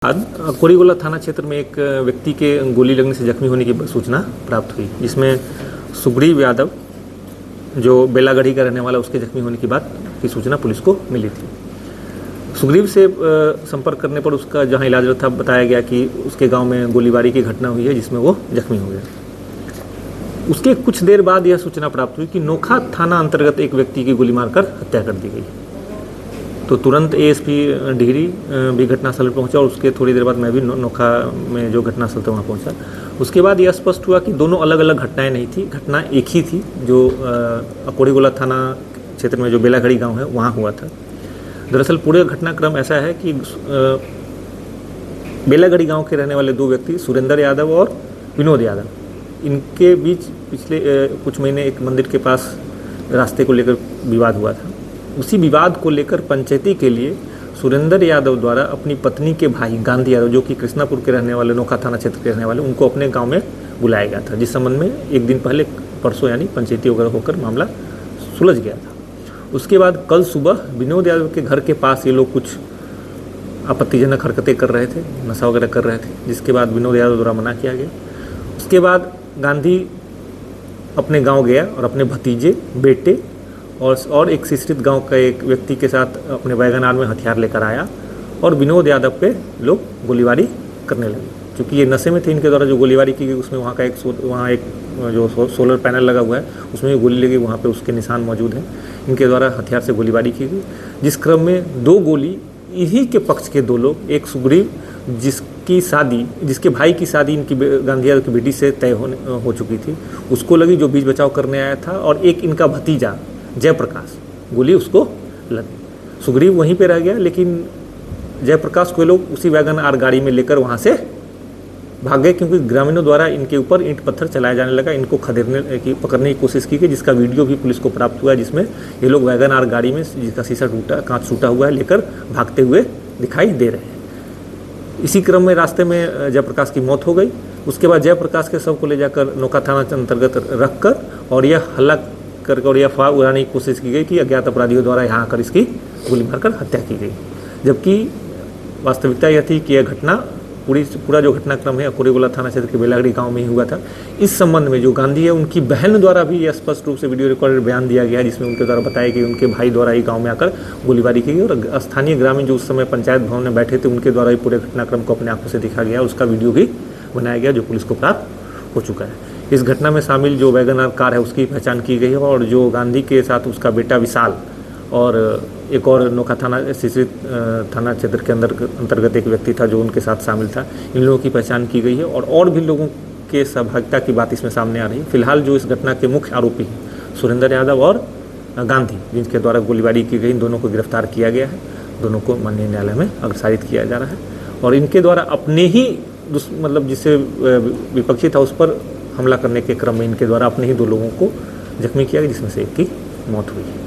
आज कोरीगोला थाना क्षेत्र में एक व्यक्ति के गोली लगने से जख्मी होने की सूचना प्राप्त हुई, जिसमें सुग्रीव यादव जो बेलागढ़ी का रहने वाला उसके जख्मी होने की बात की सूचना पुलिस को मिली थी। सुग्रीव से संपर्क करने पर उसका जहां इलाज था बताया गया कि उसके गांव में गोलीबारी की घटना हुई है जिसमें वो जख्मी हो गया। उसके कुछ देर बाद यह सूचना प्राप्त हुई कि नोखा थाना अंतर्गत एक व्यक्ति की गोली मारकर हत्या कर दी गई। तो तुरंत एएसपी डिहरी भी घटनास्थल पर पहुंचा और उसके थोड़ी देर बाद मैं भी नोखा में जो घटनास्थल था वहाँ पहुंचा। उसके बाद यह स्पष्ट हुआ कि दोनों अलग अलग घटनाएं नहीं थी, घटना एक ही थी जो कोरीगोला थाना क्षेत्र में जो बेलागढ़ी गांव है वहाँ हुआ था। दरअसल पूरे घटनाक्रम ऐसा है कि बेलागढ़ी गांव के रहने वाले दो व्यक्ति सुरेंद्र यादव और विनोद यादव, इनके बीच पिछले कुछ महीने एक मंदिर के पास रास्ते को लेकर विवाद हुआ था। उसी विवाद को लेकर पंचायती के लिए सुरेंद्र यादव द्वारा अपनी पत्नी के भाई गांधी यादव जो कि कृष्णापुर के रहने वाले नोखा थाना क्षेत्र के रहने वाले उनको अपने गांव में बुलाया गया था, जिस संबंध में एक दिन पहले परसों यानी पंचायती वगैरह होकर मामला सुलझ गया था। उसके बाद कल सुबह विनोद यादव के घर के पास ये लोग कुछ आपत्तिजनक हरकतें कर रहे थे, नशा वगैरह कर रहे थे, जिसके बाद विनोद यादव द्वारा मना किया गया। उसके बाद गांधी अपने गाँव गया और अपने भतीजे, बेटे और एक शिश्रित गांव का एक व्यक्ति के साथ अपने वैगन में हथियार लेकर आया और विनोद यादव पे लोग गोलीबारी करने लगे। क्योंकि ये नशे में थे, इनके द्वारा जो गोलीबारी की गई उसमें वहाँ एक जो सोलर पैनल लगा हुआ है उसमें गोली लगी, वहाँ पे उसके निशान मौजूद हैं। इनके द्वारा हथियार से गोलीबारी की गई, जिस क्रम में दो गोली इन्हीं के पक्ष के दो लोग, एक सुग्रीव जिसके भाई की शादी इनकी गांधी यादव की बेटी से तय हो चुकी थी, उसको लगी जो बीच बचाव करने आया था, और एक इनका भतीजा जयप्रकाश, गोली उसको लगी। सुग्रीव वहीं पे रह गया, लेकिन जयप्रकाश को लोग उसी वैगन आर गाड़ी में लेकर वहाँ से भाग गए, क्योंकि ग्रामीणों द्वारा इनके ऊपर ईंट पत्थर चलाया जाने लगा। इनको पकड़ने की कोशिश की गई, जिसका वीडियो भी पुलिस को प्राप्त हुआ है, जिसमें ये लोग वैगन आर गाड़ी में जिसका शीशा कांच टूटा हुआ है लेकर भागते हुए दिखाई दे रहे हैं। इसी क्रम में रास्ते में जयप्रकाश की मौत हो गई। उसके बाद जयप्रकाश के शव को ले जाकर नोखा थाना अंतर्गत रखकर और यह हल्ला करके और यह अफवाह उड़ाने की कोशिश की गई कि अज्ञात अपराधियों द्वारा यहाँ आकर इसकी गोली मारकर हत्या की गई, जबकि वास्तविकता यह थी कि यह घटना पूरा जो घटनाक्रम है कोरीगोला थाना क्षेत्र के बेलागढ़ी गांव में ही हुआ था। इस संबंध में जो गांधी है उनकी बहन द्वारा भी यह स्पष्ट रूप से वीडियो रिकॉर्डेड बयान दिया गया है, जिसमें उनके द्वारा बताया कि उनके भाई द्वारा ही गाँव में आकर गोलीबारी की गई और स्थानीय ग्रामीण जो उस समय पंचायत भवन में बैठे थे उनके द्वारा ही पूरे घटनाक्रम को अपने आंखों से दिखा गया, उसका वीडियो भी बनाया गया जो पुलिस को प्राप्त हो चुका है। इस घटना में शामिल जो वैगन आर कार है उसकी पहचान की गई है, और जो गांधी के साथ उसका बेटा विशाल और एक और नोखा थाना शिश्रित थाना क्षेत्र के अंतर्गत एक व्यक्ति था जो उनके साथ शामिल था, इन लोगों की पहचान की गई है और भी लोगों के सहभागिता की बात इसमें सामने आ रही है। फिलहाल जो इस घटना के मुख्य आरोपी हैं सुरेंद्र यादव और गांधी, जिनके द्वारा गोलीबारी की गई, इन दोनों को गिरफ्तार किया गया है। दोनों को माननीय न्यायालय में अग्रसारित किया जा रहा है और इनके द्वारा अपने ही जिससे विपक्षी था उस पर हमला करने के क्रम में इनके द्वारा अपने ही दो लोगों को जख्मी किया गया, जिसमें से एक की मौत हुई है।